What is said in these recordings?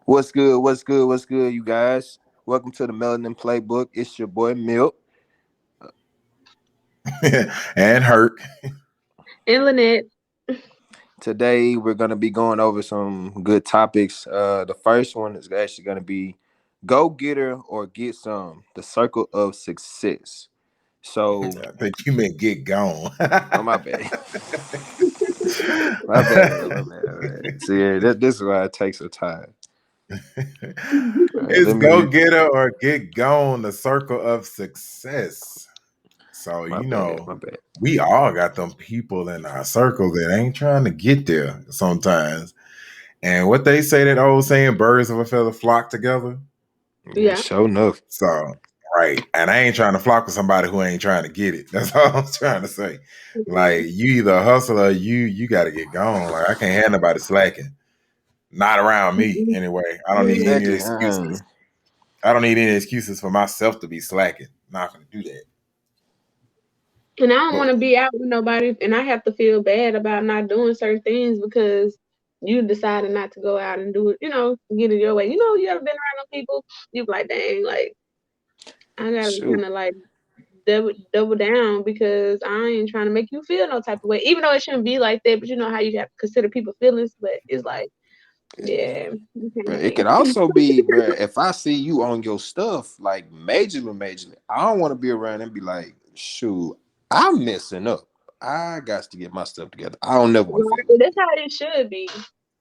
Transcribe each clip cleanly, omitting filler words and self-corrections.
What's good? What's good? What's good, you guys? Welcome to the Melanin Playbook. It's your boy Milt. And hurt. And Lanete. Today we're gonna be going over some good topics. The first one is actually gonna be go getter or get some. The circle of success. So, I think you meant get gone. oh my bad, my bad, my bad. My bad. See, this is why it takes some time. All right, It's let me go read. getter or get gone, the circle of success. So, My bad, my bad. we all got them people in our circle that ain't trying to get there sometimes. And what they say, that old saying, birds of a feather flock together. Yeah, Yeah. sure enough. So, right. And I ain't trying to flock with somebody who ain't trying to get it. That's all I'm trying to say. Like, you either hustle or you got to get gone. Like, I can't have nobody slacking. Not around me, anyway. I don't need any Exactly. excuses. I don't need any excuses for myself to be slacking. Not gonna do that. And I don't But want to be out with nobody, and I have to feel bad about not doing certain things because you decided not to go out and do it. Get it your way. You ever been around them people? You be like, dang, like I gotta Shoot. kind of like double down because I ain't trying to make you feel no type of way, even though it shouldn't be like that. But you know how you have to consider people's feelings. But it's like, yeah, you But can't it could like, also be, bro, if I see you on your stuff, like majorly, I don't want to be around and be like, shoot, I'm messing up. I got to get my stuff together. I don't never want to feel right, like that's that. how it should be.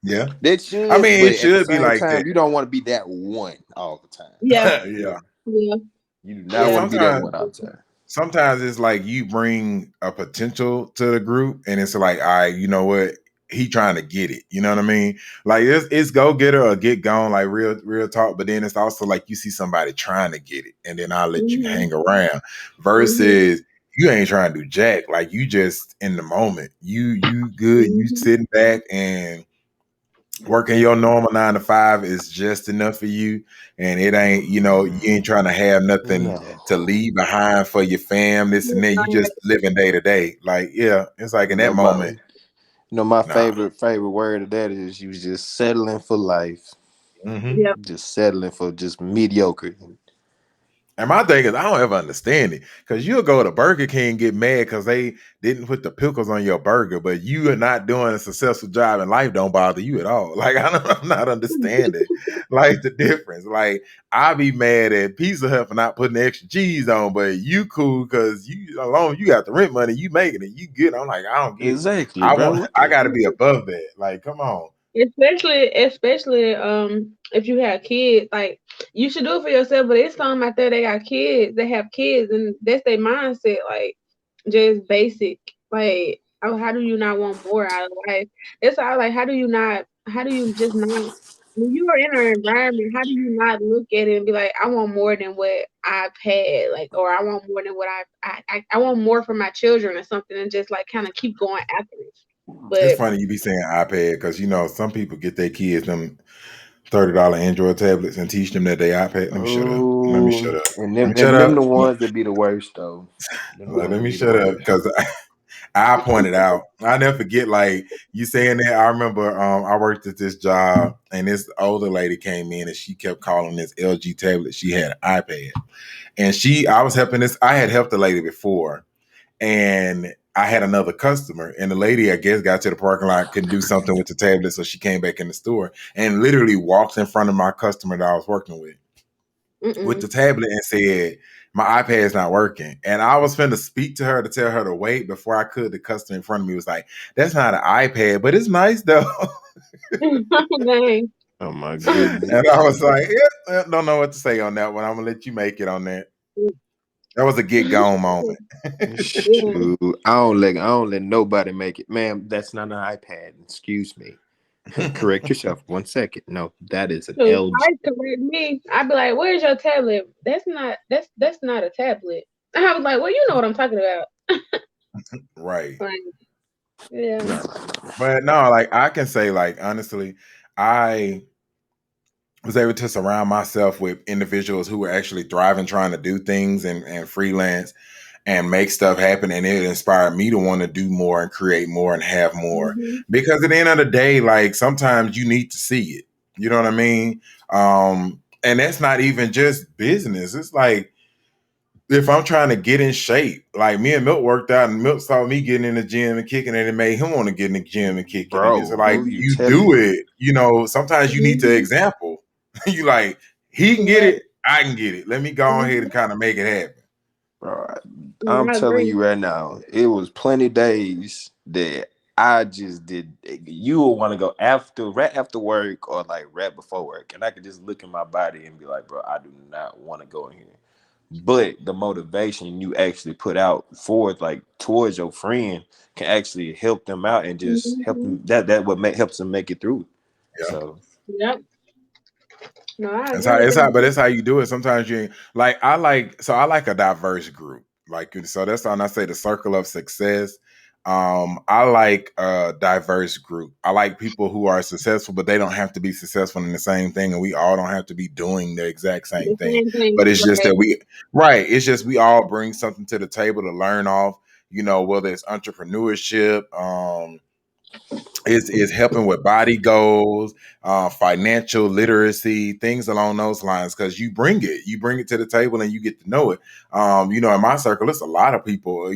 yeah, That I should, mean, but it at the should be same like that. time, you don't want to be that one all the time. Yeah, Yeah, yeah, You do not but yeah. want to be that one all the time. sometimes it's like you bring a potential to the group, and it's like, all right, you know what? He trying to get it. You know what I mean? Like it's go get her or get gone, like real talk. But then it's also like you see somebody trying to get it, and then I'll let you Mhm, hang around. mhm, Versus you ain't trying to do jack. Like you just in the moment. You good. You mhm. sitting back and working your normal 9 to 5 is just enough for you, and it ain't, you ain't trying to have nothing No. to leave behind for your fam, this and that. You just Right. living day to day. Like, yeah, it's like in that Nobody. moment, My nah. favorite word of that is you just settling for life. Hmm. Yep. Just settling for just mediocre. And my thing is, I don't ever understand it because you'll go to Burger King and get mad because they didn't put the pickles on your burger, but you are not doing a successful job in life. Don't bother you at all. Like I'm not understanding like the difference. Like I be mad at Pizza Hut for not putting the extra cheese on, but you cool because you alone you got the rent money, you making it, you good. I'm like I don't get it. Exactly, bro. What I the got to heck? be above that. Like come on. Especially if you have kids, like you should do it for yourself, but it's some out there they got kids, they have kids and that's their mindset, like just basic. Like, oh, how do you not want more out of life? It's all like how do you just not when you are in an environment, how do you not look at it and be like, I want more than what I've had, like, or I want more than what I want more for my children or something, and just like kind of keep going after it. It's But funny you be saying iPad because some people get their kids them $30 Android tablets and teach them that they iPad. Let me shut up. Let me Oh, shut up. and Let them me shut and them up. the ones that be the worst though. Them the ones Let that me be the shut up worst. because I pointed out. I never forget like you saying that. I remember I worked at this job and this older lady came in and she kept calling this LG tablet. She had an iPad and I was helping this. I had helped the lady before and I had another customer and the lady I guess got to the parking lot, couldn't do something with the tablet, so she came back in the store and literally walked in front of my customer that I was working with mm-mm. the tablet and said, "My iPad's not working." And I was finna speak to her to tell her to wait before I could. The customer in front of me was like, "That's not an iPad, but it's nice though." Dang. Oh my And I was goodness. like, "Yeah, don't know what to say on that one. I'm gonna let you make it on that." That was a get gone moment. Yeah. Shoot, I don't let nobody make it, ma'am. That's not an iPad. Excuse me. Correct yourself. 1 second. No, that is an So LG. I correct me. I'd be like, "Where's your tablet? That's not a tablet." I was like, "Well, you know what I'm talking about." Right. Like, yeah. No, no, no. But no, like I can say, like honestly, I was able to surround myself with individuals who were actually thriving, trying to do things and freelance and make stuff happen. And it inspired me to want to do more and create more and have more. Hmm. Because at the end of the day, like sometimes you need to see it. You know what I mean? And that's not even just business. It's like if I'm trying to get in shape, like me and Milt worked out, and Milt saw me getting in the gym and kicking it, and made him want to get in the gym and kicking it. It's Bro, like who you you telling? do it, sometimes you need to Mhm. example. You like, he can get Yeah, it, I can get it. Let me go ahead and mhm. kind of make it happen. Bro, I'm Yeah, I telling agree. you right now, it was plenty days that I just did. You will want to go after, right after work, or like right before work, and I could just look at my body and be like, bro, I do not want to go in here. But the motivation you actually put out forward, like towards your friend, can actually help them out and just help Mhm. them. That what helps them make it through. Yeah. So Yep. No, I It's agree how with it's how, that. but it's how you do it. Sometimes you like I like a diverse group. Like so that's when I say the circle of success. I like a diverse group. I like people who are successful, but they don't have to be successful in the same thing, and we all don't have to be doing the exact same The thing. same thing, But it's just right? that right. It's just we all bring something to the table to learn off. Whether it's entrepreneurship, is helping with body goals, financial literacy, things along those lines. Because you bring it to the table, and you get to know it. In my circle, it's a lot of people,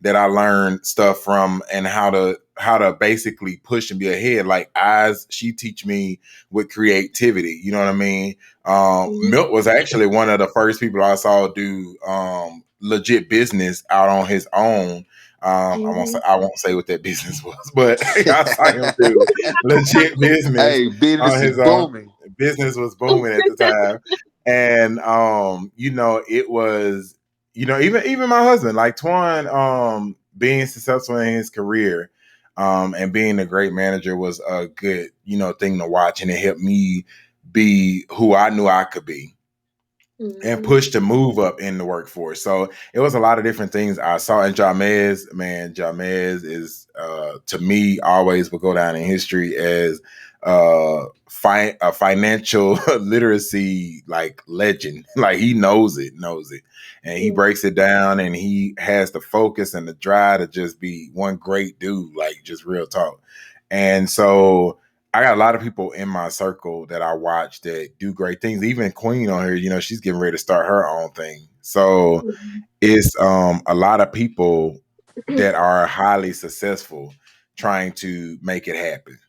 that I learned stuff from, and how to basically push and be ahead. Like Eyez, she teach me with creativity. You know what I mean? Milt Mhm. was actually one of the first people I saw do legit business out on his own. Mhm. I won't say what that business was, but I saw him do legit business hey, business on is his own. booming. Business was booming at the time, and it was, even my husband, like Twan, being successful in his career, and being a great manager was a good, thing to watch, and it helped me be who I knew I could be and Mhm. push to move up in the workforce. So it was a lot of different things I saw. And Jamez, man, Jamez is to me always will go down in history as a financial literacy like legend. Like he knows it, and he Yeah. breaks it down, and he has the focus and the drive to just be one great dude, like just real talk. And so I got a lot of people in my circle that I watch that do great things. Even Queen on here, she's getting ready to start her own thing. So Mhm. it's a lot of people that are highly successful trying to make it happen.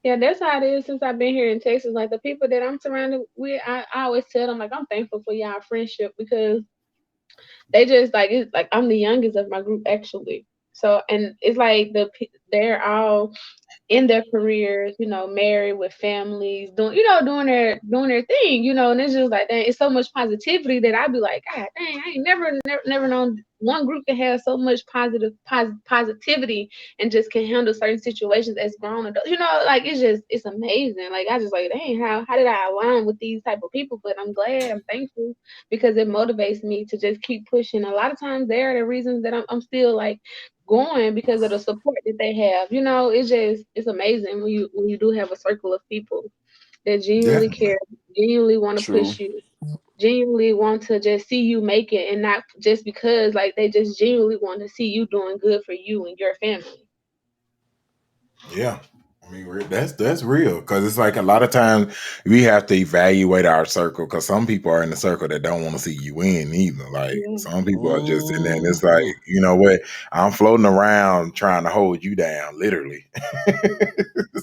Yeah, that's how it is since I've been here in Texas. Like the people that I'm surrounded with, I always tell them like I'm thankful for y'all friendship because they just like it's like I'm the youngest of my group actually. So and it's like they're all in their careers, married with families, doing their thing, and it's just like dang, it's so much positivity that I'd be like, God dang, I ain't never known one group that has so much positivity and just can handle certain situations as grown adults. Like it's amazing. Like I just like, dang, how did I align with these type of people? But I'm glad, I'm thankful because it motivates me to just keep pushing. A lot of times there are the reasons that I'm still like going because of the support that they have. It's amazing when you do have a circle of people that genuinely Definitely. care, genuinely want to True. push you, genuinely want to just see you make it and not just because like they just genuinely want to see you doing good for you and your family. Yeah. I mean, that's real, because it's like a lot of times we have to evaluate our circle, because some people are in the circle that don't want to see you win either. Like Yeah. some people are just in there, and it's like, Mhm. you know what? I'm floating around trying to hold you down, literally.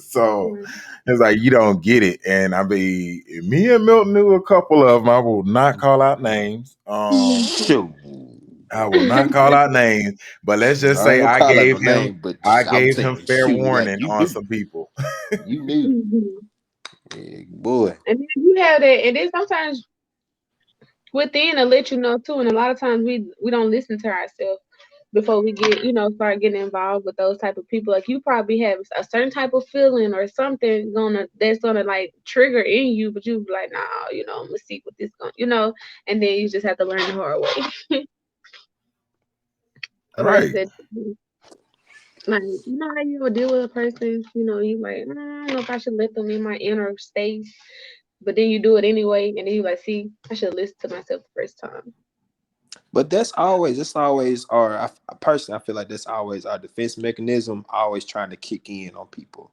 So Yeah. it's like you don't get it. And I mean, me and Milton knew a couple of them. I will not call out names. Shoot. I will not call out names, but let's just I ain't say gonna call out no name, but I I'm gave him saying, fair shoot, like warning you on knew, some people. you knew, yeah, boy. And then you have that, and then sometimes within to let you know too. And a lot of times we don't listen to ourselves before we get start getting involved with those type of people. Like you probably have a certain type of feeling or something that's gonna like trigger in you, but you be like, nah, I'm gonna see what this going, and then you just have to learn the hard way. Like I Right. said, like how you would deal with a person, you like, I don't know if I should let them in my inner space, but then you do it anyway, and then you like, see, I should listen to myself the first time. But it's always our. Personally, I feel like that's always our defense mechanism. Always trying to kick in on people.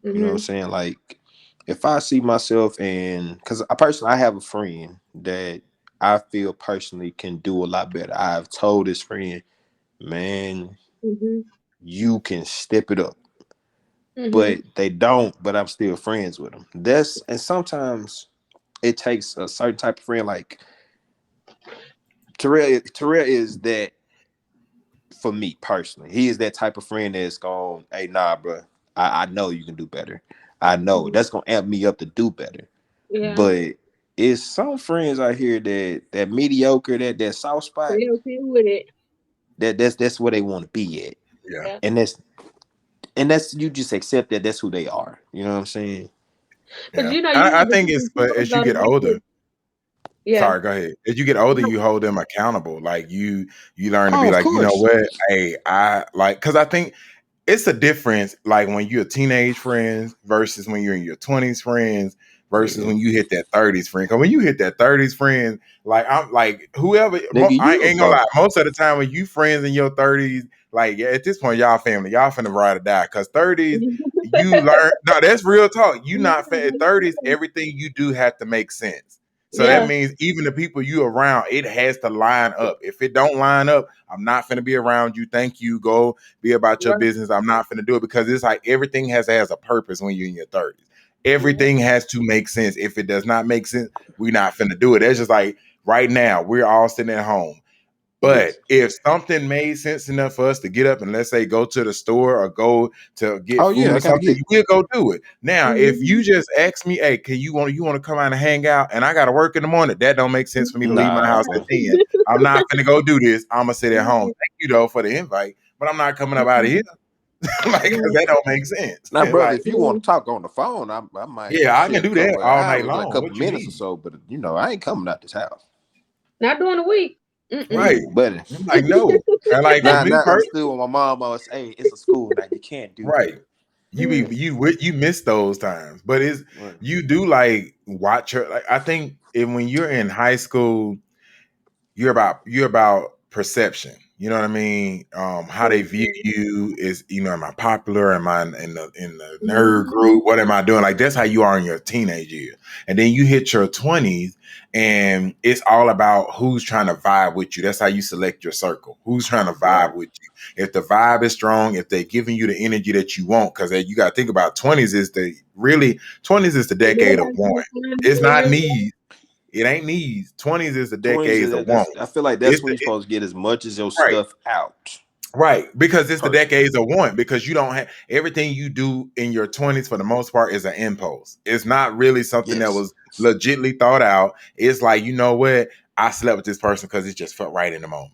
You know what I'm Hmm. saying? Like, if I see myself in, because I have a friend that I feel personally can do a lot better. I've told this friend, man, Mhm. you can step it up, but Mhm. they don't. But I'm still friends with them. That's and sometimes it takes a certain type of friend. Like Terrell, Terrell is that for me personally. He is that type of friend that's going, hey, nah, bro, I know you can do better. I know Mhm. that's gonna amp me up to do better. Yeah. But it's some friends out here that mediocre, that soft spot, They okay with it. that's where they want to be at. Yeah. Yeah. And that's you just accept that that's who they are. You know what I'm saying? But Yeah. you I have to think pick it's, and but choose as you though to get make older, sure. Yeah. sorry, go ahead. As you get older, No. you hold them accountable. Like you learn to Oh, be of like, you know course. what? Hey, I like, because I think it's a difference, like when you're teenage friends versus when you're in your 20s friends versus Yeah. when you hit that 30s friend. Because when you hit that 30s friend, like I'm like whoever, Nigga, I you a ain't gonna lie. bum. Most of the time when you friends in your 30s, like yeah, at this point, y'all family, y'all finna ride or die. Because 30s, you learn. No, that's real talk. You not at 30s, everything you do have to make sense. So that Yeah. means even the people you around, it has to line up. If it don't line up, I'm not finna be around you. Thank you. Go be about your Right. business. I'm not finna do it because it's like everything has a purpose when you're in your 30s. Yeah. Everything has to make sense. If it does not make sense, we're not finna do it. That's just like right now, we're all sitting at home. But Yes. if something made sense enough for us to get up and let's say go to the store or go to get Oh yeah, food I or gotta something, get. we'll go do it. Now, if Mhm. you just ask me, hey, can you want to come out and hang out? And I gotta work in the morning, that don't make sense for me to leave my Nah, house bro. at 10. I'm not gonna go do this. I'm gonna sit at home. Thank you though for the invite, but I'm not coming up out of here. Like, cause Yeah. that don't make sense. Now, brother, Like, if you Yeah. want to talk on the phone, I might yeah, I can chill a do that couple of all night hours, like a long. couple What you minutes or need? so. But I ain't coming out this house. Not during the week. Mm-mm. Right. Ooh, buddy. I'm like, no. And like for me Now personally, understood when my mom always say, hey, it's a school night. You can't do that. right. You miss those times, but it's Right. you do like watch her. Like I think when you're in high school, you're about perception. You know what I mean? How they view Mhm. you is, am I popular? Am I in the nerd Mhm. group? What am I doing? Like that's how you are in your teenage years. And then you hit your 20s and it's all about who's trying to vibe with you. That's how you select your circle. Who's trying to vibe Right. with you. If the vibe is strong, if they're giving you the energy that you want, because you got to think about 20s is the decade of Everybody want. trying to find It's you. not Everybody. need. It ain't needs. 20s is the 20s decades is of want. I feel like It's that's when you're supposed to get as much as your right, stuff out. right. Because it's the Personally. decades of want. Because you don't have everything you do in your 20s for the most part is an impulse. It's not really something that Yes. was legitly thought out. It's like, you know what? I slept with this person because it just felt right in the moment.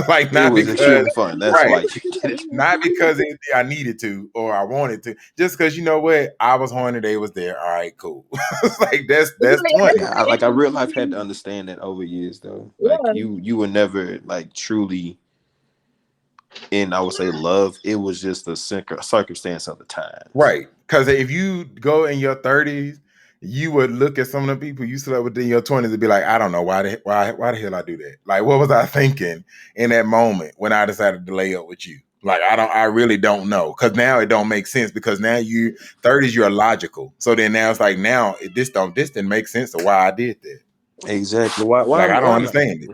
Like It not was in sheer because fun. That's right. why you did it. Not because I needed to or I wanted to, just because you know what, I was horny, they was there. All right, cool. It's like that's Yeah, that's 20. Yeah, like I it. real life had to understand that over years though. Like Yeah. you were never like truly in, I would say, love. It was just a circumstance of the times. Right. Because if you go in your 30s, you would look at some of the people you slept with in your 20s and be like, I don't know why the hell I do that. Like, what was I thinking in that moment when I decided to lay up with you? Like, I really don't know. Because now it don't make sense because now you 30s, you're logical. So then now it's like this didn't make sense of why I did that. Exactly. Like I don't understand it.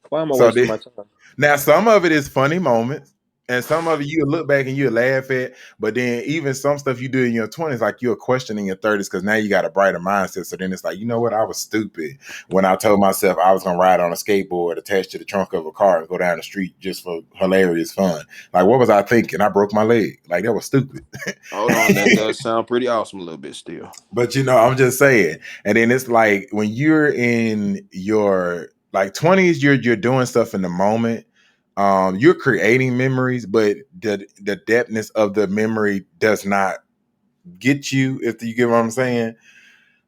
Why am I So wasting this, my time? now, some of it is funny moments, and some of it you look back and you laugh at. But then, even some stuff you do in your 20s, like you're questioning your 30s, because now you got a brighter mindset. So then it's like, you know what? I was stupid when I told myself I was going to ride on a skateboard attached to the trunk of a car and go down the street just for hilarious fun. Like, what was I thinking? I broke my leg. Like, that was stupid. Hold on, that does sound pretty awesome a little bit still. But I'm just saying. And then it's like when you're in your like 20s, you're doing stuff in the moment. You're creating memories, but the depthness of the memory does not get you, if you get what I'm saying.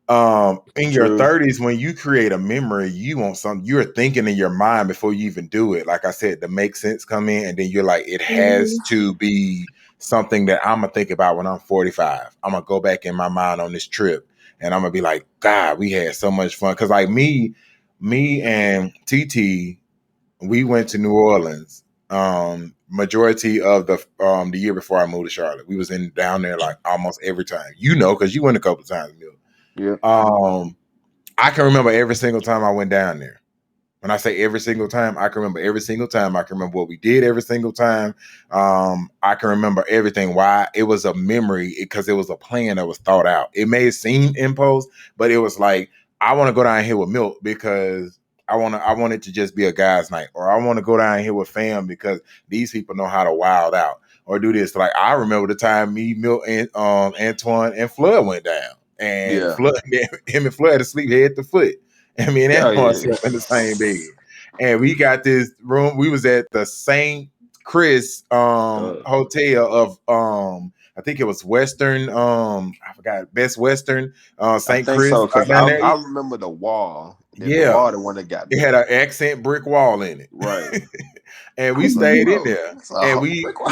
In your True. 30s, when you create a memory, you want something, you're thinking in your mind before you even do it. Like I said, the make sense come in, and then you're like, it has Mhm. to be something that I'm gonna think about when I'm 45. I'm gonna go back in my mind on this trip, and I'm gonna be like, God, we had so much fun. Cause like me and TT, we went to New Orleans majority of the year before I moved to Charlotte. We was in down there like almost every time. You know, because you went a couple of times, Milt. Yeah. I can remember every single time I went down there. When I say every single time, I can remember every single time. I can remember what we did every single time. I can remember everything. Why it was a memory because it was a plan that was thought out. It may seem imposed, but it was like I want to go down here with Milt because I want it to just be a guys' night, or I want to go down here with fam because these people know how to wild out or do this. Like I remember the time me, Milt, and Antoine and Flood went down, and Yeah. Flood, him and Flood had to sleep head to foot. And me and Oh Antoine yeah. slept in the same bed. And we got this room. We was at the St. Chris Uh, hotel of I think it was Western I forgot Best Western I St. think Chris so because down there. I remember the wall. The Yeah. wall, the one that got It built. had an accent brick wall in Right. it. And I we was like, stayed in bro, there. that's a And whole we brick wall.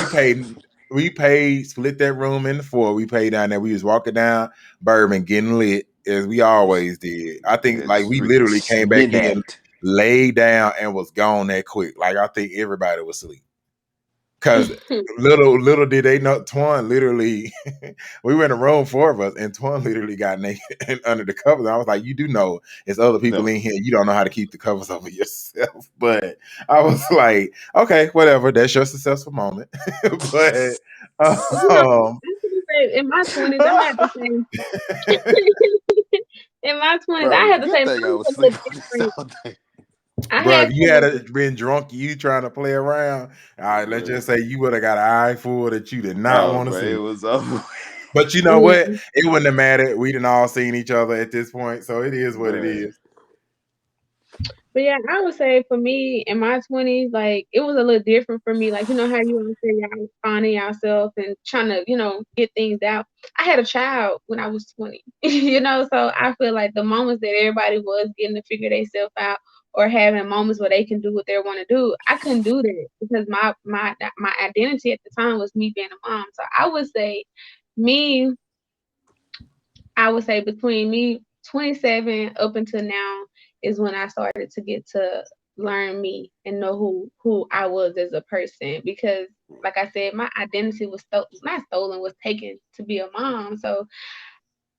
we paid split that room into four. We paid down there. We was walking down Bourbon getting lit as we always did. I think It's like we freaking literally came back in, midnight. laid down, and was gone that quick. Like I think everybody was asleep. Cause little did they know Twan literally we were in a room, four of us, and Twan literally got naked and under the covers. I was like, you do know it's other people No. in here. You don't know how to keep the covers over yourself. But I was like, okay, whatever. That's your successful moment. But You know, um I should say in my 20s, I'm gonna have to say in my 20s, I Bro, had to good say thing I mine was was a little asleep on this different. all day. I bro, had if you to. had been drunk, you trying to play around, all right, let's just Man. say you would have got an eye full that you did not Oh, want to bro, it see. was over. But you know what? Mm, It wouldn't have mattered. We didn't all seen each other at this point, so it is what it Man. is. but yeah, I would say for me in my 20s, like it was a little different for me. Like, you know how you always say y'all finding yourself and trying to, get things out. I had a child when I was 20, so I feel like the moments that everybody was getting to figure themselves out or having moments where they can do what they want to do, I couldn't do that because my identity at the time was me being a mom. So me, I would say between me 27 up until now is when I started to get to learn me and know who I was as a person because like I said, my identity was not stolen, was taken to be a mom. So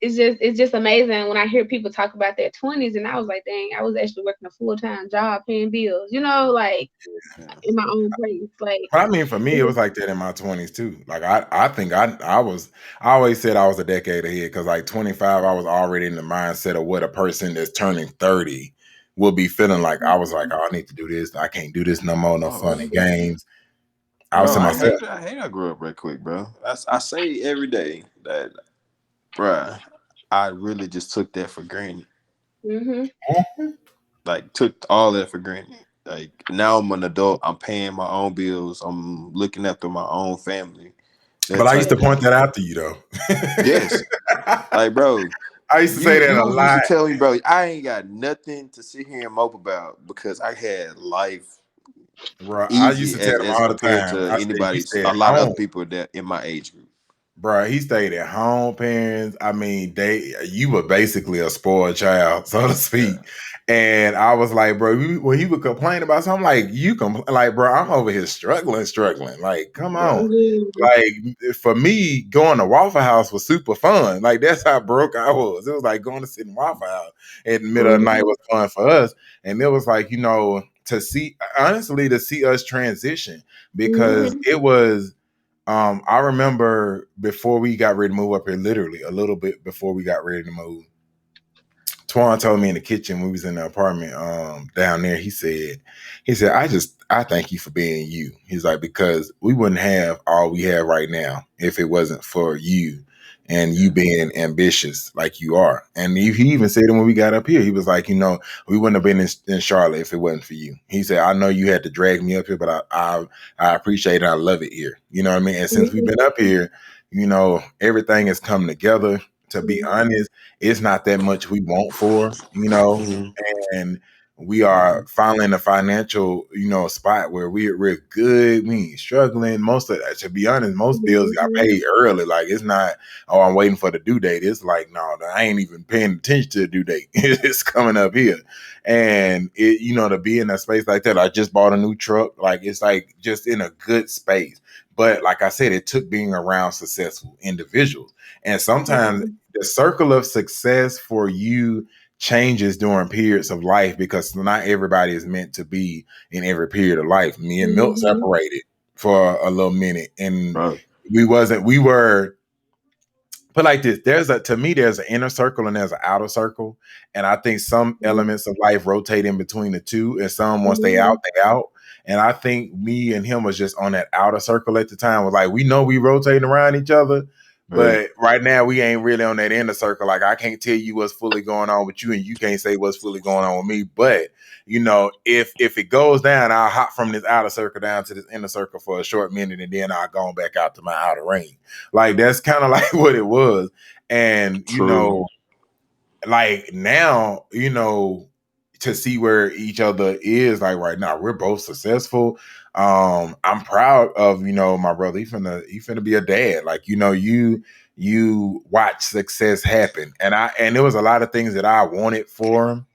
it's just amazing when I hear people talk about their 20s and I was like, dang, I was actually working a full-time job paying bills, like Yeah. in my own place. Like But I mean, for me, it it was, was like that in my 20s too. Like I think I always said I was a decade ahead because like 25, I was already in the mindset of what a person that's turning 30 will be feeling like. I was like, oh, I need to do this. I can't do this no more. No Oh, fun and games. I was bro, to myself, I hate I grew up right quick, bro. I say every day that, bruh, I really just took that for granted. hmm Like took all that for granted. Like now I'm an adult. I'm paying my own bills. I'm looking after my own family. That but I used type to of point thing. that out to you though. Yes. Like, bro, I used to say that a you used to lot, tell me, bro, I ain't got nothing to sit here and mope about because I had life bro. I used easy to tell him as all the compared time. to I said, "You anybody's, stay a at lot of other home." people that in my age group. Bro, he stayed at home, parents. I mean, you were basically a spoiled child, so to Yeah. speak. And I was like, bro, when he would complain about something, like like, bro, I'm over here struggling. Like, come Right. on. yeah. Like for me, going to Waffle House was super fun. Like that's how broke I was. It was like going to sit in Waffle House in the middle of the night Mhm, was fun for us. And it was like, to see honestly to see us transition because mhm, it was I remember before we got ready to move up here, literally a little bit before we got ready to move, Twan told me in the kitchen when we was in the apartment down there, he said, I thank you for being you. He's like, because we wouldn't have all we have right now if it wasn't for you and you Yeah. being ambitious like you are. And he even said it when we got up here. He was like, we wouldn't have been in Charlotte if it wasn't for you. He said, I know you had to drag me up here, but I appreciate it. I love it here. You know what I mean? And since we've mhm, been up here, everything has come together. To be mhm, honest, it's not that much we want for, Mhm. and we are finally in a financial, spot where we're good. We ain't struggling. Most of, to be honest, most bills got Mhm. paid early. Like it's not, oh, I'm waiting for the due date. It's like, no, I ain't even paying attention to the due date. It's coming up here. And to be in a space like that, I just bought a new truck. Like it's like just in a good space. But like I said, it took being around successful individuals. And sometimes Yeah. the circle of success for you changes during periods of life because not everybody is meant to be in every period of life. Me and Milt Mhm. separated for a little minute, and Right. we were put like this. To me, there's an inner circle and there's an outer circle. And I think some Mhm. elements of life rotate in between the two. And some, once they out, Mhm. they out. And I think me and him was just on that outer circle at the time. Was like, we know we rotating around each other, Right. but right now we ain't really on that inner circle. Like I can't tell you what's fully going on with you, and you can't say what's fully going on with me. But if it goes down, I'll hop from this outer circle down to this inner circle for a short minute, and then I'll go back out to my outer ring. Like that's kind of like what it was. And True. like now, to see where each other is like right now, we're both successful. I'm proud of, my brother. He finna be a dad. Like, you watch success happen. And there was a lot of things that I wanted for him,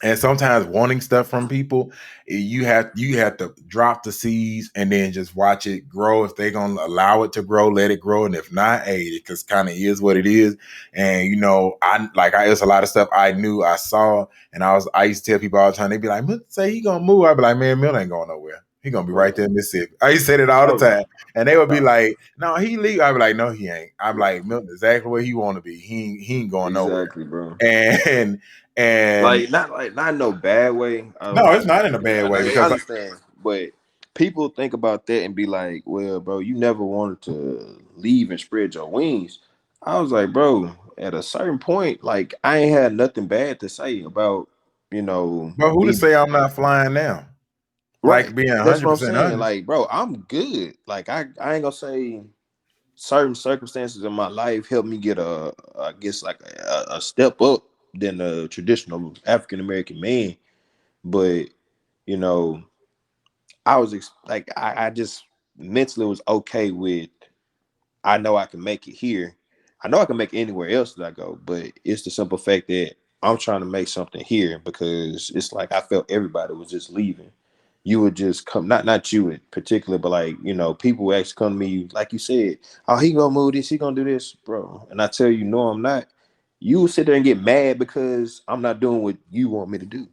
and sometimes wanting stuff from people, you have to drop the seeds and then just watch it grow. If they're gonna allow it to grow, let it grow, and if not, hey, it just kind of is what it is. And there's a lot of stuff I knew, I saw, and I used to tell people all the time. They'd be like, "Milt say he gonna move." I'd be like, "Man, Milt ain't going nowhere. He gonna be Right. right there in Mississippi." I used to say it all the Sure. time, and they would be Right. like, "No, he leave." I'd be like, "No, he ain't." I'm like, "Milton exactly where he want to be. He ain't going nowhere." Exactly, bro. And and Not in no bad way. I no, don't it's think not in a bad way I because understand, but people think about that and be like, "Well, bro, you never wanted to leave and spread your wings." I was like, bro, at a certain point, like I ain't had nothing bad to say about but who to me. say I'm not flying now? Like Like being that's what I'm 100% saying. honest. Like, bro, I'm good. Like I ain't gonna say certain circumstances in my life helped me get I guess like a step up than a traditional African American man. But you know, I just mentally was okay with. I know I can make it here. I know I can make it anywhere else that I go, but it's the simple fact that I'm trying to make something here because it's like I felt everybody was just leaving. You would just come, not you in particular, but like people would actually come to me, like you said, "Oh, he gonna move this, he gonna do this, bro," and I tell you, no, I'm not. You will sit there and get mad because I'm not doing what you want me to do.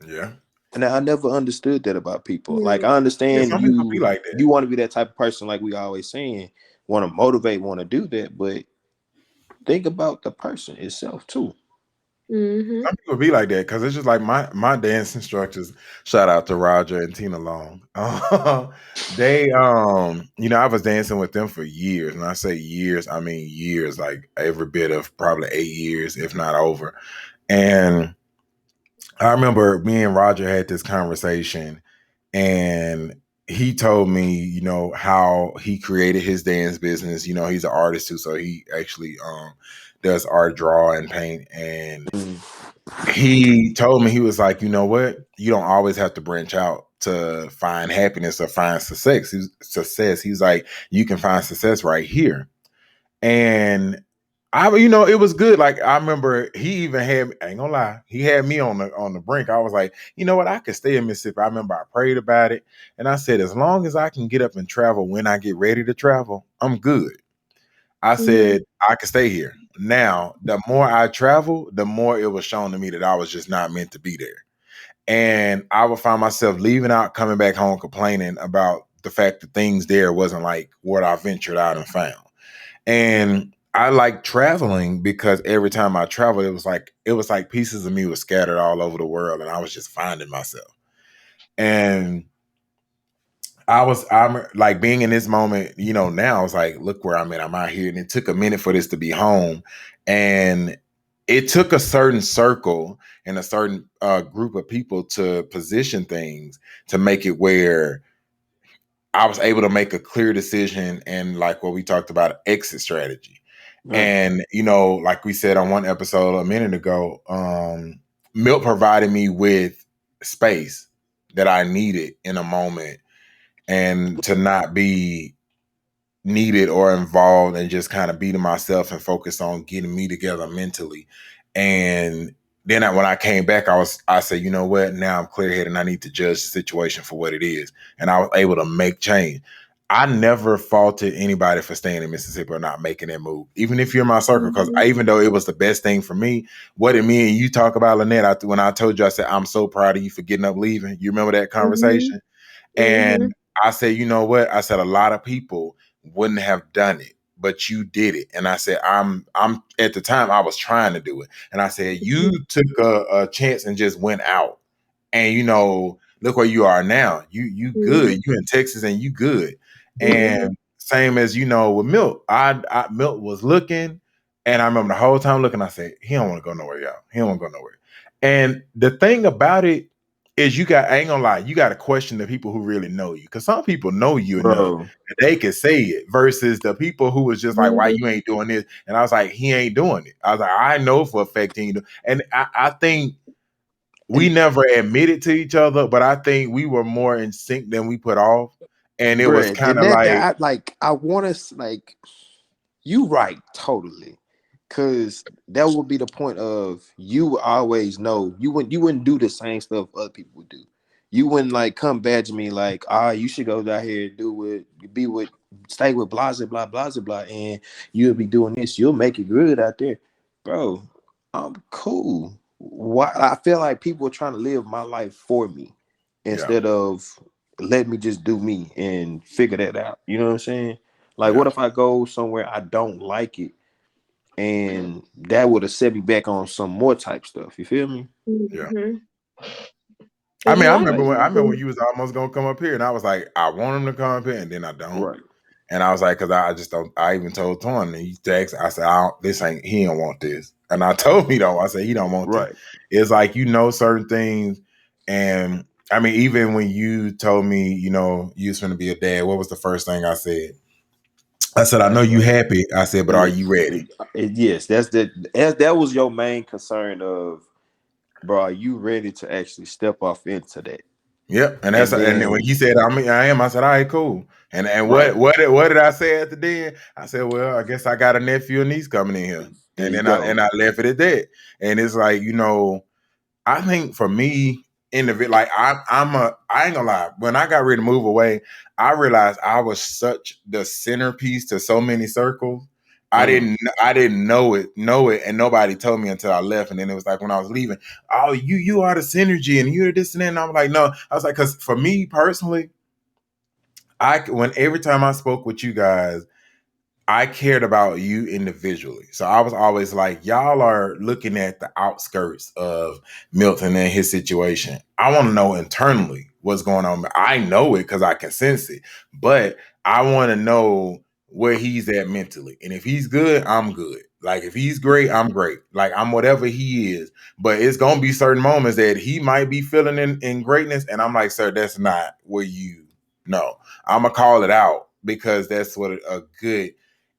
Yeah. And I never understood that about people. Like Yeah. I Yeah, understand some people be you like that. you want to be that type of person, like we always saying, want to motivate, want to do that, but think about the person itself too. Mhm. Some people be like that because it's just like my dance instructors. Shout out to Roger and Tina Long. They I was dancing with them for years, and I say years, I mean years, like every bit of probably 8 years, if not over. And I remember me and Roger had this conversation, and he told me, how he created his dance business. He's an artist too, so he actually does art, draw, and paint. And Mm. he told me, he was like, you know what? You don't always have to branch out to find happiness or find success. He's like, you can find success right here. And it was good. Like I remember he even had, I ain't gonna lie, he had me on the brink. I was like, you know what, I could stay in Mississippi. I remember I prayed about it, and I said, as long as I can get up and travel when I get ready to travel, I'm good. I Mhm. said I could stay here. Now, the more I travel, the more it was shown to me that I was just not meant to be there. And I would find myself leaving out, coming back home, complaining about the fact that things there wasn't like what I ventured out and found. And I like traveling because every time I traveled, it was like pieces of me were scattered all over the world, and I was just finding myself. And I'm like being in this moment, now it's like, look where I'm at. I'm out here. And it took a minute for this to be home. And it took a certain circle and a certain group of people to position things to make it where I was able to make a clear decision and like what we talked about, exit strategy. Right. And, like we said on one episode a minute ago, Milt provided me with space that I needed in a moment, and to not be needed or involved, and just kind of be to myself and focus on getting me together mentally. And then when I came back, I said, you know what? Now I'm clear headed and I need to judge the situation for what it is. And I was able to make change. I never faulted anybody for staying in Mississippi or not making that move, even if you're in my circle. Because Mhm. even though it was the best thing for me, what did me and you talk about, Lanete? When I told you, I said, I'm so proud of you for getting up leaving. You remember that Mhm. conversation? Mhm. And I said, you know what? I said a lot of people wouldn't have done it, but you did it. And I said, I'm at the time I was trying to do it. And I said, you took a chance and just went out. And look where you are now. You good. Mhm. You in Texas and you good. Mhm. And same as with Milt. Milt was looking, and I remember the whole time looking, I said, he don't want to go nowhere, y'all. He don't want to go nowhere. And the thing about it is, I ain't gonna lie, you got to question the people who really know you, because some people know you enough bro. that they can say it, versus the people who was just like, why Mhm. you ain't doing this? And I was like, he ain't doing it. I was like, I know for a fact he ain't doing. And I think we And never admitted to each other, but I think we were more in sync than we put off. And it was Brent, kind and of that like, I like. I want to like. You right, totally. Cause that would be the point of you always know you wouldn't do the same stuff other people would do. You wouldn't like come badge me like, you should go down here and do it, be with stay with blah blah blah blah blah, and you'll be doing this, you'll make it good out there. Bro, I'm cool. Why I feel like people are trying to live my life for me yeah, instead of let me just do me and figure that out. You know what I'm saying? Like, yeah, what if I go somewhere I don't like it, and that would have set me back on some more type stuff? You feel me? yeah. Mhm. I Cause mean, you I want remember Like, when you was almost gonna come up here, and I was like, I want him to come up here, and then I don't. right, And I was like, because I just don't. I even told Torn, and he text. I said, I don't, this ain't. He don't want this, and I told him he don't. I said he don't want this. right. It's like certain things, and I mean, even when you told me, you was going to be a dad, what was the first thing I said? I said, I know Like, you happy. I said, but are yes, you ready? yes. That was your main concern of, bro. Are you ready to actually step off into that? Yep. And And then when then, he said, I am, I said, all right, cool. And right, what did I say at the end? I said, well, I guess I got a nephew and niece coming in here. there And you then go. I left it at that. And it's like, I think for me, like I ain't gonna lie. When I got ready to move away, I realized I was such the centerpiece to so many circles. Mm. I didn't know it, and nobody told me until I left. And then it was like when I was leaving, oh, you are the synergy, and you're this and that. And I'm like, no, I was like, because for me personally, when every time I spoke with you guys, I cared about you individually. So I was always like, y'all are looking at the outskirts of Milton and his situation. I want to know internally what's going on. I know it because I can sense it, but I want to know where he's at mentally. And if he's good, I'm good. Like if he's great, I'm great. Like I'm whatever he is. But it's going to be certain moments that he might be feeling in greatness. And I'm like, sir, that's not where you know. I'm going to call it out because that's what a good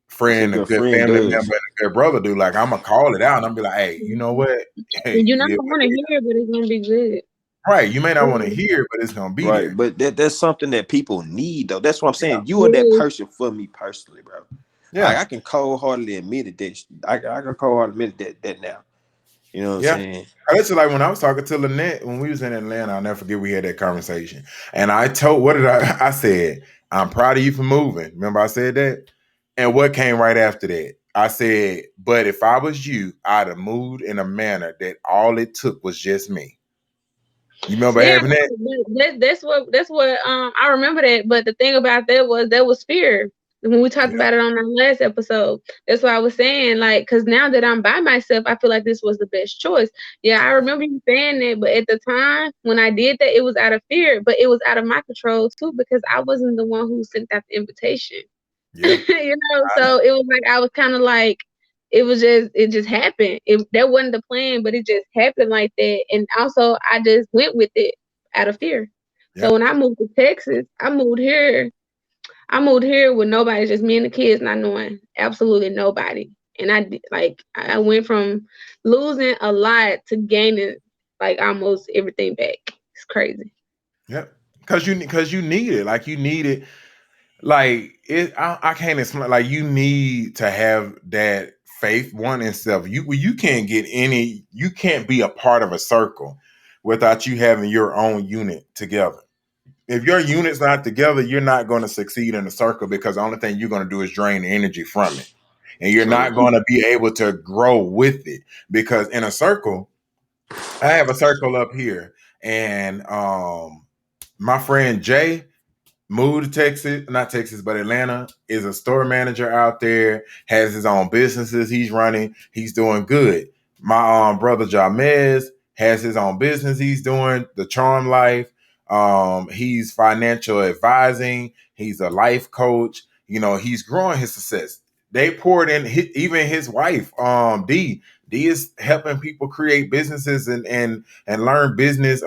That's a friend, a good good friend family member, does. and a good brother do. Like I'm gonna call it out and I'm be like, hey, you know Mhm. what? Hey, And you're not gonna want to hear it, but it's gonna be good. right. You may not want to Mhm. hear it, but it's gonna be Right, there. but that's something that people need though. That's what I'm Yeah. saying. You are that Yes. person for me personally, bro. Yeah. I can cold heartedly admit it. I can cold heartedly admit that now. You know what I'm Yeah. saying? That's like when I was talking to Lanete when we was in Atlanta. I'll never forget we had that conversation. And I told what did I said, I'm proud of you for moving. Remember I said that? And what came right after that? I said, but if I was you, I'd have moved in a manner that all it took was just me. You remember Yeah, having that? that's what I remember that. But the thing about that was fear. When we talked Yeah. about it on our last episode, that's why I was saying, like, because now that I'm by myself, I feel like this was the best choice. Yeah, I remember you saying that, but at the time when I did that, it was out of fear, but it was out of my control too because I wasn't the one who sent out the invitation. Yeah. So it was like I was kind of like it just happened. That wasn't the plan, but it just happened like that. And also I just went with it out of fear. So Yeah. when I moved to Texas, I moved here. I moved here with nobody, just me and the kids, not knowing absolutely nobody. And I went from losing a lot to gaining. like almost everything back. It's crazy. Yep. Because you need it. Like you need it. Like it. I can't explain. Like you need to have that faith one in self. You can't get any. You can't be a part of a circle without you having your own unit together. If your unit's not together, you're not going to succeed in the circle because the only thing you're going to do is drain the energy from it. And you're True. not going to be able to grow with it because in a circle, I have a circle up here, and my friend Jay moved to Texas, not Texas, but Atlanta, is a store manager out there, has his own businesses he's running. He's doing good. My brother Jamez has his own business he's doing, the Charm Life. He's financial advising. He's a life coach. You know, he's growing his success. They poured in even his wife, D. D is helping people create businesses and learn business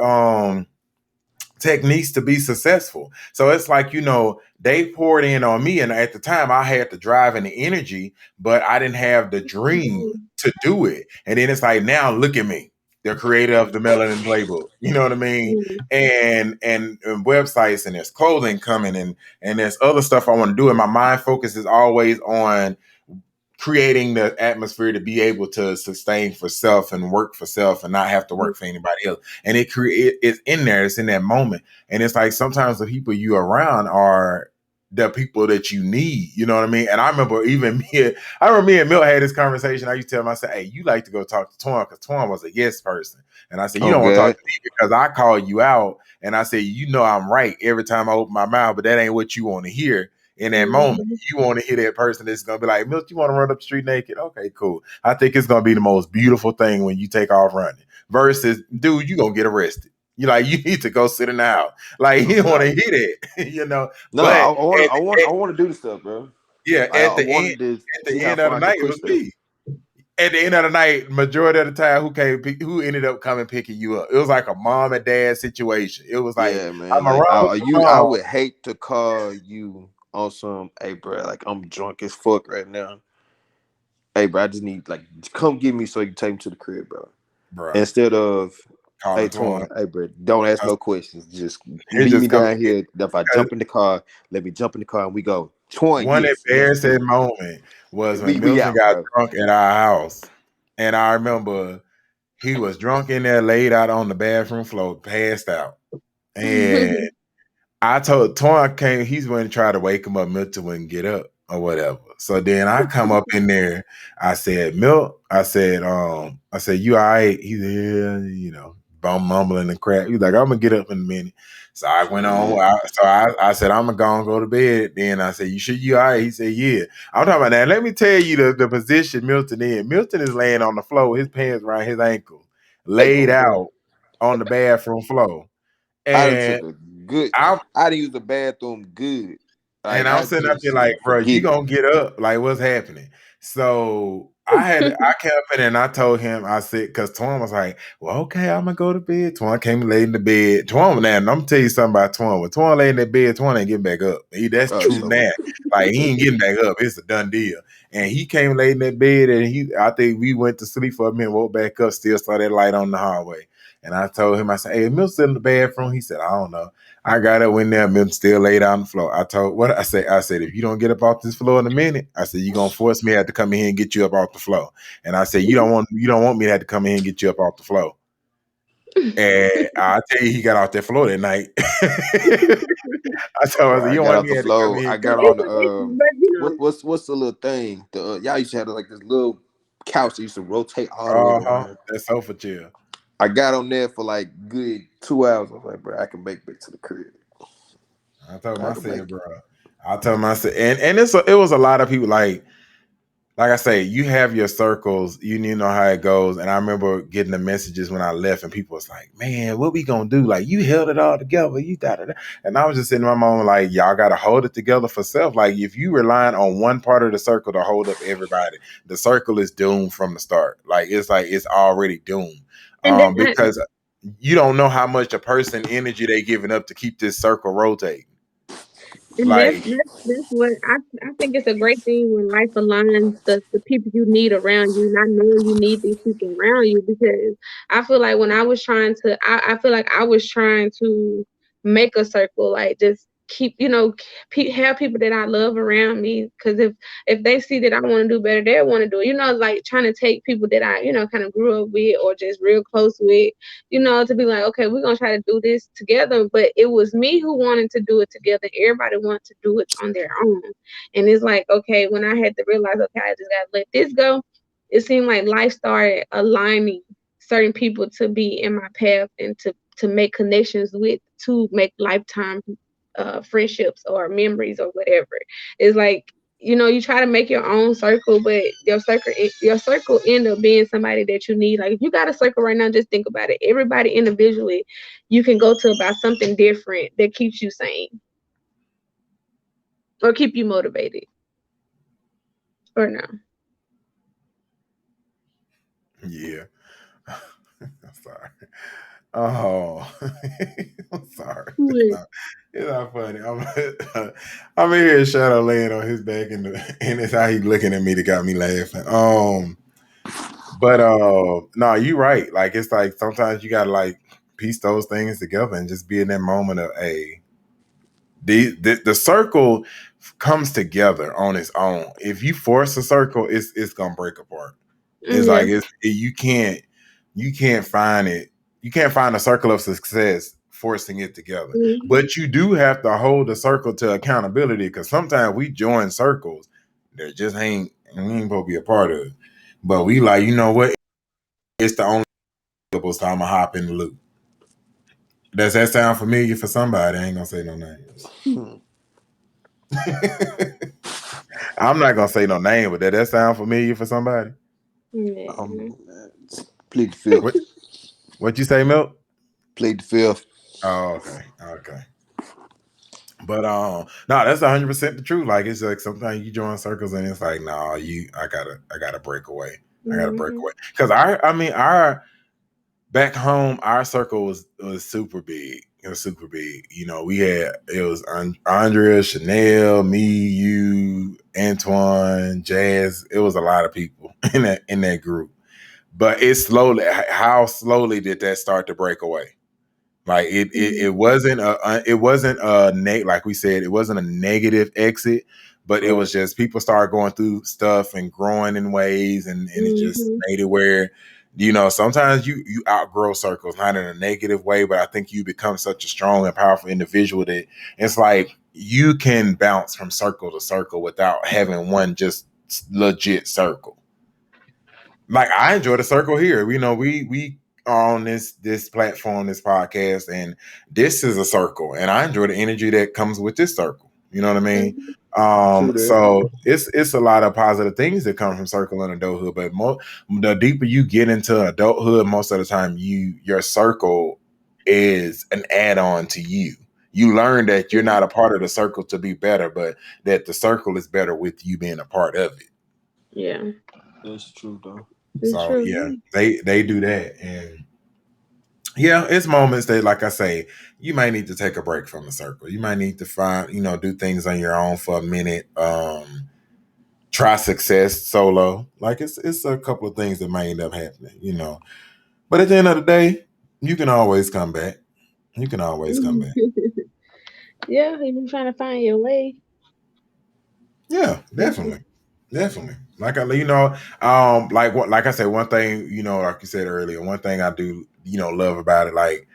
techniques to be successful. So it's like, you know, they poured in on me. And at the time, I had the drive and the energy, but I didn't have the dream to do it. And then it's like, now look at me, the creator of the Melanin Playbook. You know what I mean? Mhm. And websites, and there's clothing coming, and there's other stuff I want to do. And my mind focus is always on creating the atmosphere to be able to sustain for self and work for self and not have to work for anybody else. And it's in there, it's in that moment. And it's like sometimes the people you around are the people that you need, you know what I mean? And I remember me and Milt had this conversation. I used to tell him, I said, hey, you like to go talk to Twan because Twan was a yes person. And I said, you Oh don't want to talk God. to me because I call you out. And I said, you know, I'm right every time I open my mouth, but that ain't what you want to hear in that moment. Mhm. You want to hear that person that's going to be like, Milt, you want to run up the street naked? Okay, cool. I think it's going to be the most beautiful thing when you take off running versus, dude, you going to get arrested. You like, you need to go sit in the house. Like, Oh you don't want to God. hear that, you know. No, But I want to. I want to do the stuff, bro. yeah, Like, I wanted to at see the how end of far the I could night, it push was stuff. me. At the end of the night, majority of the time, who ended up coming picking you up? It was like a mom and dad situation. It was like, Yeah, man. I'm Like around with my I mom. would hate to call you on some. Hey, bro. Like I'm drunk as fuck right now. Hey, bro. I just need like come get me so you can take me to the crib, bro. Bro, Instead of, hey, calling Twan. Twan. Hey, bro. Don't ask no questions. Just He meet me just come down here. If I get. jump in the car, let me jump in the car and we go. Twan. One Yes. Yes. Do embarrassing moment was it. when We Milton out, got bro. drunk at our house. And I remember he was drunk in there, laid out on the bathroom floor, passed out. And I told Torn came, he's going to try to wake him up. Milton wouldn't get up or whatever. So then I come up in there. I said, Milt, I said, you all right? He said, yeah, you know, bum mumbling and crap. He's like, I'm gonna get up in a minute. So I went on. Shit. I said, I'm gonna go to bed. Then I said, you sure you all right? He said, yeah. I'm talking about that. Let me tell you the position Milton in. Milton is laying on the floor, his pants around his ankle, laid Oh God. out on the bathroom floor. I done And took a good. I'm I done used the bathroom good. Like And I'm I sitting up just there like, said, bro, you forget it. gonna get up? Like, what's happening? So I kept in and I told him, I said, because Twan was like, well, okay, I'm gonna go to bed. Twan came and laid in the bed. Twan, now, I'm gonna tell you something about Twan. When Twan laid in that bed, Twan ain't getting back up. That's true So now. Like, he ain't getting back up. It's a done deal. And he came and laid in that bed, and I think we went to sleep for a minute, woke back up, still saw that light on the hallway. And I told him, I said, hey, Milt's in the bathroom. He said, I don't know. I got up in there, Milton still laid on the floor. I said, if you don't get up off this floor in a minute, I said, you're gonna force me to have to come in here and get you up off the floor. And I said, you don't want me to have to come in here and get you up off the floor. And I tell you, he got off that floor that night. I said, I you don't got want off me to the have to come in floor. here I and get got up off on the the floor. But you know, what's the little thing? The y'all used to have like this little couch that used to rotate all the way Uh-huh. around. That sofa chair. I got on there for like good 2 hours. I was like, bro, I can make it to the crib. I told him, I I can said, make bro. it. I told him, I said, and it was a lot of people like I say, you have your circles, you need to know how it goes. And I remember getting the messages when I left, and people was like, man, what we gonna do? Like, you held it all together, you got it. And I was just sitting in my moment, like, y'all gotta hold it together for self. Like, if you relying on one part of the circle to hold up everybody, the circle is doomed from the start. Like it's already doomed. and then Because you don't know how much a person energy they giving up to keep this circle rotating. And Like, that's what I think it's a great thing when life aligns the people you need around you, not knowing you need these people around you. Because I feel like when I was trying to, I feel like I was trying to make a circle, like just keep, have people that I love around me. Because if they see that I want to do better, they want to do it. Like trying to take people that I, kind of grew up with or just real close with, to be like, okay, we're gonna try to do this together. But it was me who wanted to do it together. Everybody wanted to do it on their own. And it's like, okay, when I had to realize, okay, I just gotta let this go, it seemed like life started aligning certain people to be in my path and to make connections with, to make lifetime friendships or memories or whatever. It's like, you try to make your own circle, but your circle end up being somebody that you need. Like if you got a circle right now, just think about it. Everybody individually, you can go to about something different that keeps you sane or keep you motivated or no. yeah. I'm sorry. Oh, I'm sorry. Right. It's not funny. I'm in here, Shadow laying on his back, and it's how he looking at me that got me laughing. But no, you right. Like it's like sometimes you gotta like piece those things together and just be in that moment of a the circle comes together on its own. If you force a circle, it's gonna break apart. It's Yeah. like you can't find it. You can't find a circle of success forcing it together. Mhm. But you do have to hold the circle to accountability because sometimes we join circles that just ain't we ain't supposed to be a part of. But we like, you know what? It's the only so I'm gonna hop in the loop. Does that sound familiar for somebody? I ain't gonna say no names. I'm not gonna say no name, but that sound familiar for somebody? Yeah. Plead the fifth. What what you say, Milt? Plead the fifth. Oh, okay, okay. But no, that's 100% the truth. Like it's like sometimes you join circles and it's like, no, I gotta break away. I gotta break Mhm. away because I mean, our back home, our circle was super big. It was super big. You know, we had it was Andrea, Chanel, me, you, Antoine, Jazz. It was a lot of people in that group. But it slowly, how slowly did that start to break away? Like it Mhm. wasn't like we said, it wasn't a negative exit, but it Right. was just people started going through stuff and growing in ways, and it just Mhm. made it where sometimes you outgrow circles, not in a negative way, but I think you become such a strong and powerful individual that it's like you can bounce from circle to circle without having one just legit circle. Like I enjoy the circle here. We are on this platform, this podcast, and this is a circle, and I enjoy the energy that comes with this circle. You know what I mean? Mhm. True that. So it's a lot of positive things that come from circle and adulthood, but the deeper you get into adulthood, most of the time your circle is an add-on to you. You learn that you're not a part of the circle to be better, but that the circle is better with you being a part of it. Yeah. That's true though. It's So true. yeah, they do that, and yeah, it's moments that, like I say, you might need to take a break from the circle. You might need to find, do things on your own for a minute. Try success solo. Like it's a couple of things that might end up happening. But at the end of the day, you can always come back. You can always come back. Yeah, you've been trying to find your way. Yeah, definitely. Definitely. Like I said, one thing, like you said earlier, one thing I do, love about it, like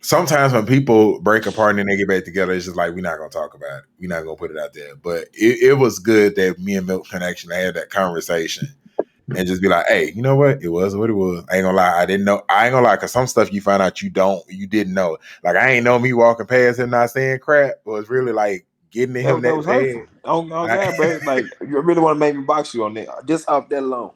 sometimes when people break apart and then they get back together, it's just like we're not gonna talk about it. We're not gonna put it out there. But it was good that me and Milt can actually have that conversation and just be like, hey, you know what? It was what it was. I ain't gonna lie. I didn't know. I ain't gonna lie, cause some stuff you find out you didn't know. Like I ain't know me walking past him not saying crap was really like getting to him That that was hurtful. bad. Oh God, bro. Like you really want to make me box you on that? Just off that alone.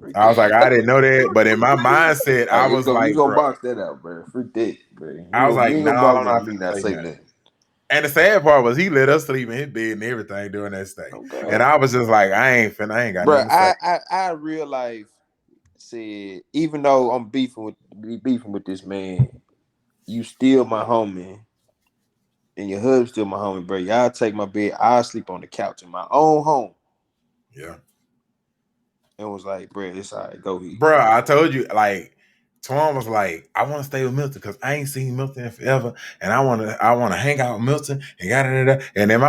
Freak I was that. like, I didn't know that. But in my mindset, I Like was you like, gonna bro, box that out, bro. Freak that, bro. I was You like, ain't no, gonna I'm box not on me finna not say say nothing. nothing. And the sad part was he let us sleep in his bed and everything during that stay. Oh And God, I was just like, I ain't got bro. nothing to say. I real life said even though I'm beefing with this man, you still my homie. and your husband still my homie, bro. Y'all take my bed. I'll sleep on the couch in my own home. Yeah. And was like, bro, it's all right. Go ahead. Bro, I told you, like, Twan was like, I want to stay with Milton because I ain't seen Milton in forever, and I want to hang out with Milton and da. And then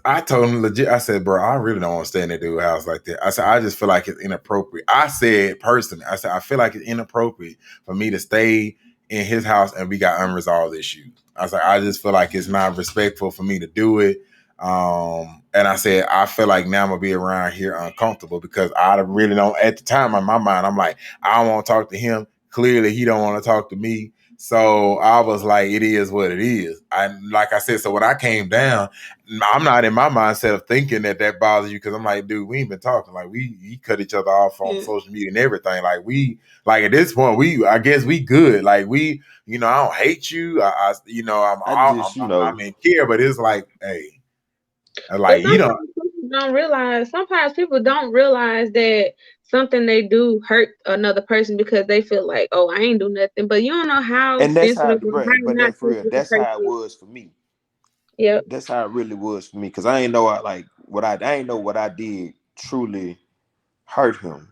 I told him legit, I said, bro, I really don't want to stay in that dude's house like that. I said, I just feel like it's inappropriate. I said personally, I said, I feel like it's inappropriate for me to stay in his house and we got unresolved issues. I was like, I just feel like it's not respectful for me to do it. And I said, I feel like now I'm gonna be around here uncomfortable because I really don't. At the time, in my mind, I'm like, I don't want to talk to him. Clearly, he don't want to talk to me. So I was like, it is what it is. I like I said. So when I came down, I'm not in my mindset of thinking that bothers you because I'm like, dude, we ain't been talking. Like we cut each other off on Yeah. social media and everything. Like at this point, I guess we good. Like I don't hate you. I just, I'm in care, but it's like, hey, But like you don't. sometimes people don't realize. Sometimes people don't realize that something they do hurt another person because they feel like, oh, I ain't do nothing. But you don't know how and that's how, sensitive or bro. how But not that for real, sensitive a that's person how it is. was for me. Yep. That's how it really was for me. Cause I ain't know I ain't know what I did truly hurt him.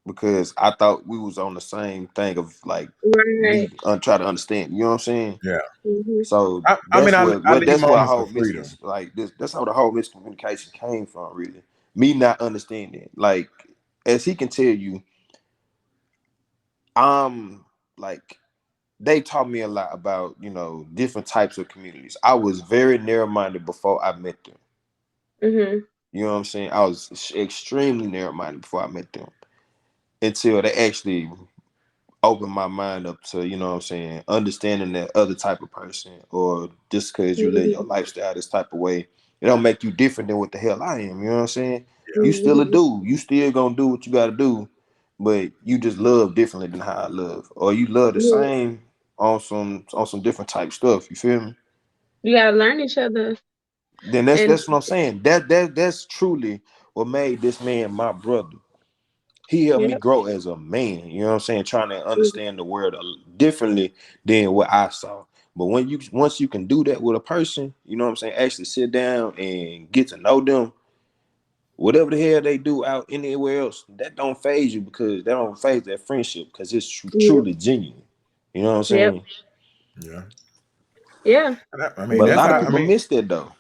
Because I thought we was on the same thing of like Right. me try to understand. You know what I'm saying? Yeah. Hmm. So I mean, I leave that's where moments whole of freedom. like this. That's how the whole miscommunication came from. Really, me not understanding. Like as he can tell you, I'm like they taught me a lot about different types of communities. I was very narrow minded before I met them. Hmm. You know what I'm saying? I was extremely narrow minded before I met them until they actually open my mind up to, what I'm saying, understanding that other type of person, or just because you live your Hmm. lifestyle this type of way, it don't make you different than what the hell I am. You know what I'm saying? You still a Hmm. dude. You still gonna do what you gotta do, but you just love differently than how I love. Or you love the Yeah. same on some different type stuff. You feel me? You gotta learn each other. Then that's And that's what I'm saying. That's truly what made this man my brother. He helped me yep. grow as a man. You know what I'm saying? Trying to understand the world differently than what I saw. But once you can do that with a person, you know what I'm saying, actually sit down and get to know them, whatever the hell they do out anywhere else, that don't phase you because that don't phase that friendship because it's Yep. truly genuine. You know what I'm Yep. saying? Yeah. Yeah. I mean, But a that's lot of how. I people mean, miss that though.